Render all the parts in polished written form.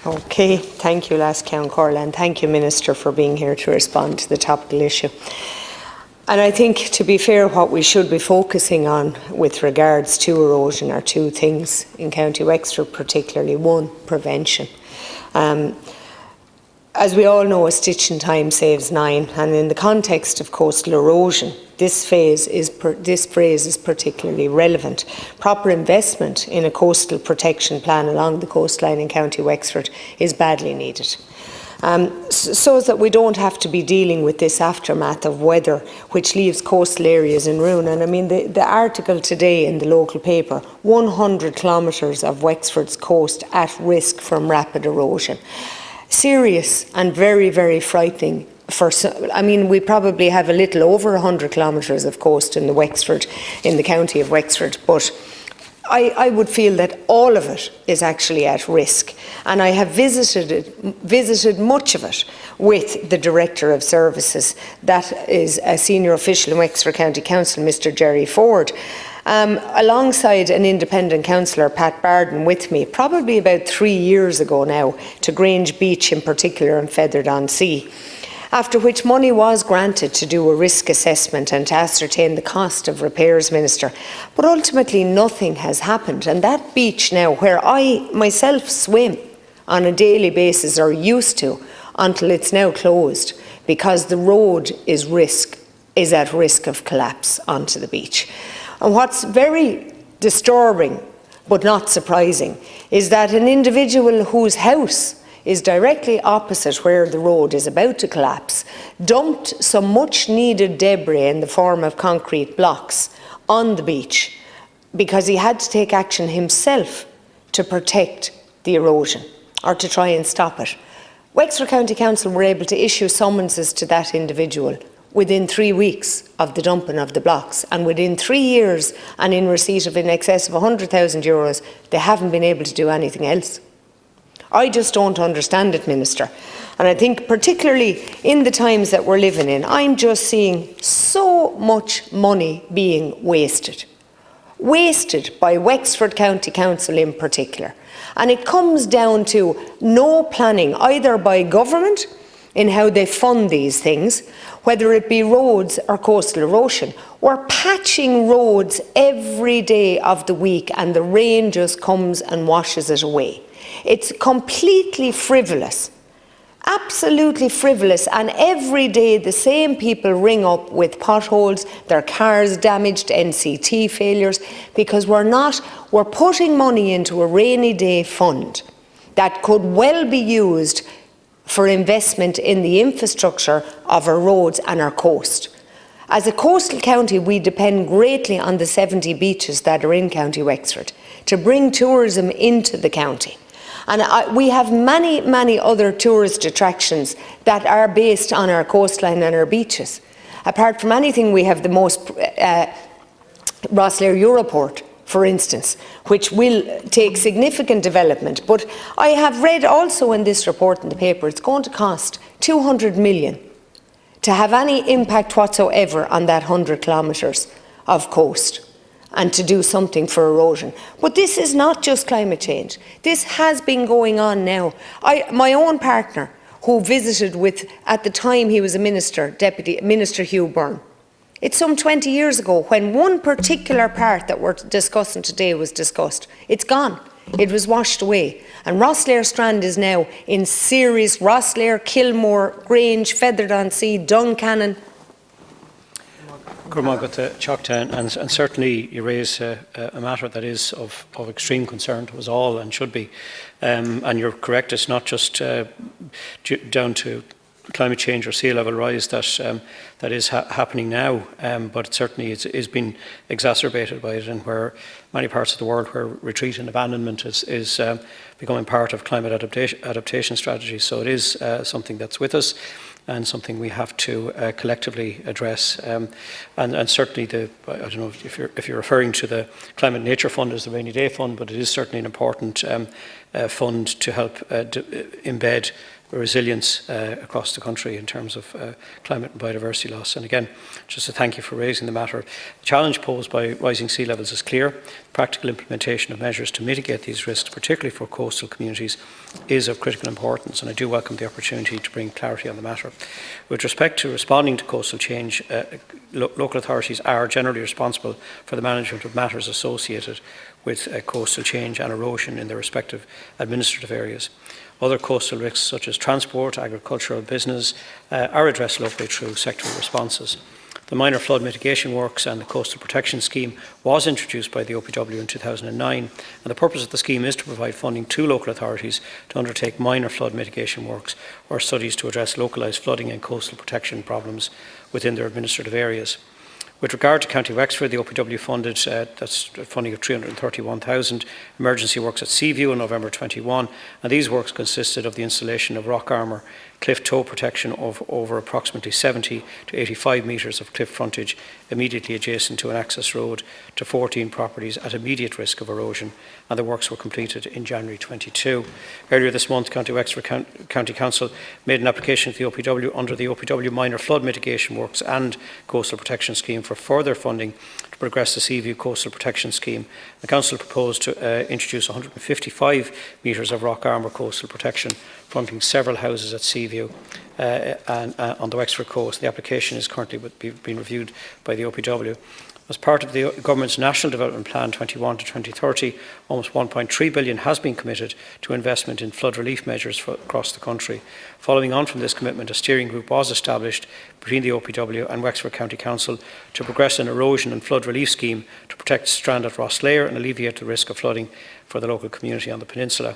Okay, thank you, Last Count Corla, and thank you, Minister, for being here to respond to the topical issue. And I think, to be fair, what we should be focusing on with regards to erosion are two things in County Wexford particularly. One, prevention. As we all know, a stitch in time saves 9, and in the context of coastal erosion, this phrase is particularly relevant. Proper investment in a coastal protection plan along the coastline in County Wexford is badly needed. So that we don't have to be dealing with this aftermath of weather which leaves coastal areas in ruin. And I mean, the article today in the local paper, 100 kilometres of Wexford's coast at risk from rapid erosion. Serious and very, very frightening. I mean, we probably have a little over 100 kilometres of coast in the county of Wexford, but I would feel that all of it is actually at risk. And I have visited much of it with the Director of Services, that is a senior official in Wexford County Council, Mr. Jerry Ford, alongside an independent councillor, Pat Barden, with me, probably about 3 years ago now, to Grange Beach in particular and Feathered-on-Sea. After which money was granted to do a risk assessment and to ascertain the cost of repairs, Minister. But ultimately nothing has happened, and that beach now, where I myself swim on a daily basis, or used to, until it's now closed, because the road is at risk of collapse onto the beach. And what's very disturbing, but not surprising, is that an individual whose house is directly opposite where the road is about to collapse, dumped some much needed debris in the form of concrete blocks on the beach because he had to take action himself to protect the erosion or to try and stop it. Wexford County Council were able to issue summonses to that individual within 3 weeks of the dumping of the blocks, and within 3 years and in receipt of in excess of €100,000, they haven't been able to do anything else. I just don't understand it, Minister. And I think particularly in the times that we're living in, I'm just seeing so much money being wasted. Wasted by Wexford County Council in particular. And it comes down to no planning either by government in how they fund these things, whether it be roads or coastal erosion. We're patching roads every day of the week and the rain just comes and washes it away. It's completely frivolous, absolutely frivolous, and every day the same people ring up with potholes, their cars damaged, NCT failures, because we're putting money into a rainy day fund that could well be used for investment in the infrastructure of our roads and our coast. As a coastal county, we depend greatly on the 70 beaches that are in County Wexford to bring tourism into the county. And we have many, many other tourist attractions that are based on our coastline and our beaches. Apart from anything, we have the most Rosslare Europort, for instance, which will take significant development. But I have read also in this report in the paper, it's going to cost 200 million to have any impact whatsoever on that 100 kilometres of coast and to do something for erosion. But this is not just climate change. This has been going on now. My own partner, who visited with, at the time he was a minister, Deputy Minister Hugh Byrne, it's some 20 years ago when one particular part that we're discussing today was discussed. It's gone. It was washed away. And Rosslare Strand is now in serious, Rosslare, Kilmore, Grange, Feathered-on-Sea, Duncannon. Cormac to Choctaw, and certainly you raise a matter that is of extreme concern to us all and should be. And you're correct, it's not just down to climate change or sea level rise that is happening now, but certainly is being exacerbated by it, and where many parts of the world where retreat and abandonment is becoming part of climate adaptation strategies. So it is something that's with us and something we have to collectively address. And certainly I don't know if you're referring to the Climate Nature Fund as the Rainy Day Fund, but it is certainly an important fund to help embed resilience across the country in terms of climate and biodiversity loss. And again, just to thank you for raising the matter. The challenge posed by rising sea levels is clear. practical implementation of measures to mitigate these risks, particularly for coastal communities, is of critical importance, and I do welcome the opportunity to bring clarity on the matter. With respect to responding to coastal change, local authorities are generally responsible for the management of matters associated with coastal change and erosion in their respective administrative areas. Other coastal risks such as transport, agricultural, business are addressed locally through sectoral responses. The Minor Flood Mitigation Works and the Coastal Protection Scheme was introduced by the OPW in 2009, and the purpose of the scheme is to provide funding to local authorities to undertake minor flood mitigation works or studies to address localised flooding and coastal protection problems within their administrative areas. With regard to County Wexford, the OPW funded, that's funding of 331,000 emergency works at Seaview in November 21, and these works consisted of the installation of rock armour, cliff toe protection of over approximately 70 to 85 metres of cliff frontage immediately adjacent to an access road to 14 properties at immediate risk of erosion, and the works were completed in January 22. Earlier this month, County Wexford County Council made an application to the OPW under the OPW Minor Flood Mitigation Works and Coastal Protection Scheme for further funding to progress the Seaview Coastal Protection Scheme. The Council proposed to introduce 155 metres of rock armour coastal protection fronting several houses at Seaview and on the Wexford coast. The application is currently being reviewed by the OPW. As part of the Government's National Development Plan 21 to 2030, almost 1.3 billion has been committed to investment in flood relief measures across the country. Following on from this commitment, a steering group was established between the OPW and Wexford County Council to progress an erosion and flood relief scheme to protect strand at Rosslare and alleviate the risk of flooding for the local community on the peninsula.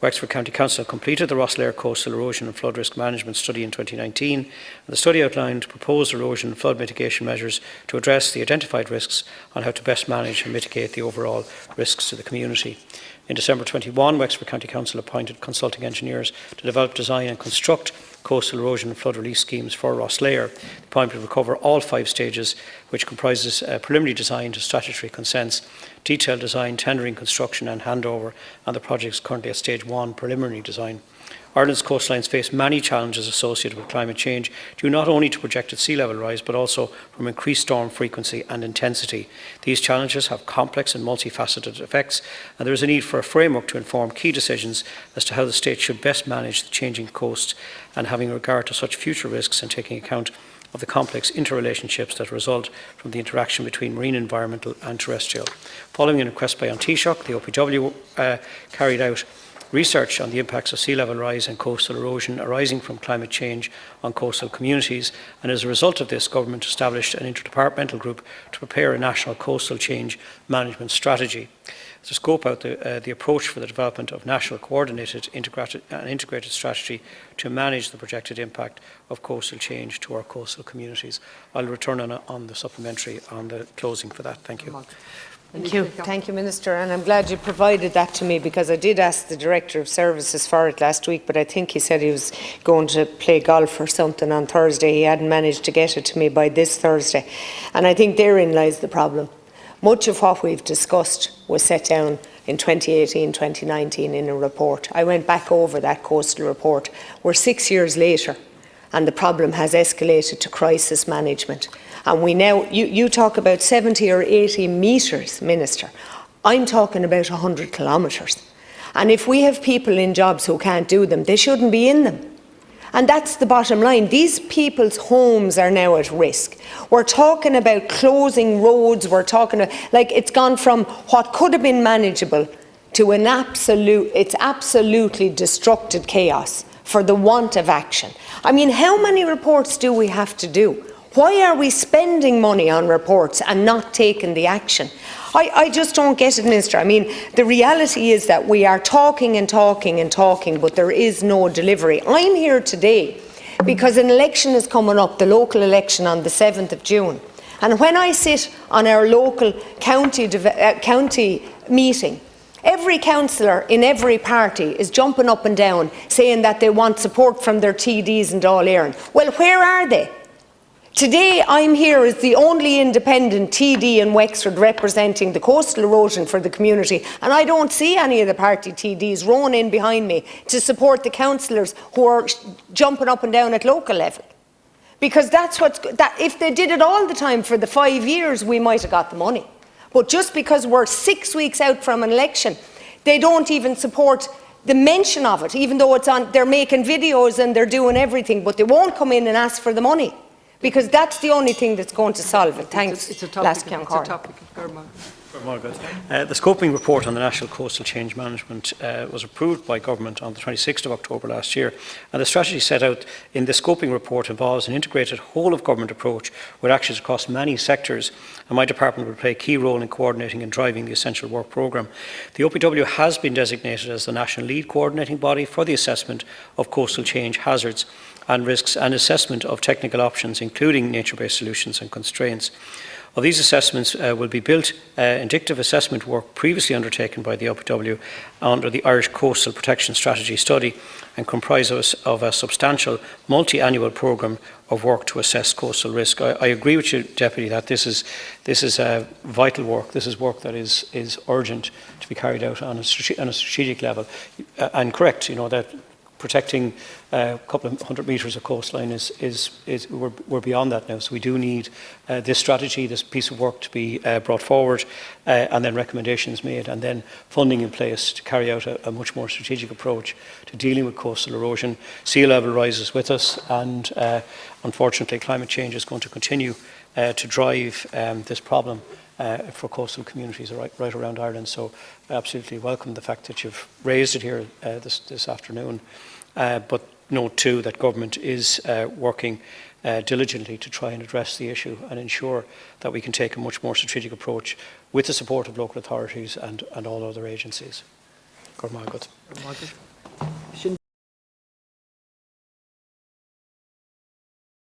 Wexford County Council completed the Rosslare Coastal Erosion and Flood Risk Management Study in 2019, and the study outlined proposed erosion and flood mitigation measures to address the identified risks on how to best manage and mitigate the overall risks to the community. In December 21, Wexford County Council appointed consulting engineers to develop, design and construct coastal erosion and flood relief schemes for Rosslare. The appointment will cover all 5 stages, which comprises preliminary design to statutory consents, detailed design, tendering, construction and handover, and the project is currently at stage 1, preliminary design. Ireland's coastlines face many challenges associated with climate change, due not only to projected sea level rise, but also from increased storm frequency and intensity. These challenges have complex and multifaceted effects, and there is a need for a framework to inform key decisions as to how the state should best manage the changing coast, and having regard to such future risks and taking account of the complex interrelationships that result from the interaction between marine, environmental and terrestrial. Following a request by An Taoiseach, the OPW carried out research on the impacts of sea level rise and coastal erosion arising from climate change on coastal communities, and as a result of this, Government established an interdepartmental group to prepare a national coastal change management strategy. To scope out the approach for the development of national coordinated integrated strategy to manage the projected impact of coastal change to our coastal communities. I'll return on the supplementary on the closing for that. Thank you. Thank you. Thank you, Minister, and I'm glad you provided that to me, because I did ask the Director of Services for it last week, but I think he said he was going to play golf or something on Thursday. He hadn't managed to get it to me by this Thursday, and I think therein lies the problem. Much of what we've discussed was set down in 2018, 2019 in a report. I went back over that coastal report. We're 6 years later, and the problem has escalated to crisis management. And we now, you talk about 70 or 80 metres, Minister. I'm talking about 100 kilometres. And if we have people in jobs who can't do them, they shouldn't be in them. And that's the bottom line. These people's homes are now at risk. We're talking about closing roads. We're talking about, like, it's gone from what could have been manageable to it's absolutely destructed chaos for the want of action. I mean, how many reports do we have to do? Why are we spending money on reports and not taking the action? I just don't get it, Minister. I mean, the reality is that we are talking and talking and talking, but there is no delivery. I'm here today because an election is coming up, the local election on the 7th of June. And when I sit on our local county meeting, every councillor in every party is jumping up and down saying that they want support from their TDs in Dáil Éireann. Well, where are they? Today I'm here as the only independent TD in Wexford representing the coastal erosion for the community, and I don't see any of the party TDs rowing in behind me to support the councillors who are jumping up and down at local level. Because that's if they did it all the time for the 5 years, we might have got the money. But just because we're 6 weeks out from an election, they don't even support the mention of it, even though it's on, they're making videos and they're doing everything, but they won't come in and ask for the money, because that's the only thing that's going to solve it. Thanks, it's a topic. The scoping report on the National Coastal Change Management was approved by Government on the 26th of October last year, and the strategy set out in the scoping report involves an integrated whole-of-government approach with actions across many sectors, and my department will play a key role in coordinating and driving the essential work programme. The OPW has been designated as the national lead coordinating body for the assessment of coastal change hazards and risks and assessment of technical options, including nature-based solutions and constraints. Of these assessments will be built indicative assessment work previously undertaken by the OPW under the Irish Coastal Protection Strategy study, and comprise of a substantial multi-annual programme of work to assess coastal risk. I agree with you, Deputy, that this is vital work. This is work that is urgent to be carried out on a strategic level. And correct, you know, that protecting a couple of 100 metres of coastline we're beyond that now. So we do need this strategy, this piece of work to be brought forward, and then recommendations made, and then funding in place to carry out a much more strategic approach to dealing with coastal erosion. Sea level rises with us, and unfortunately climate change is going to continue to drive this problem for coastal communities right around Ireland. So I absolutely welcome the fact that you've raised it here this afternoon. But note too that Government is working diligently to try and address the issue and ensure that we can take a much more strategic approach with the support of local authorities and all other agencies. Good morning.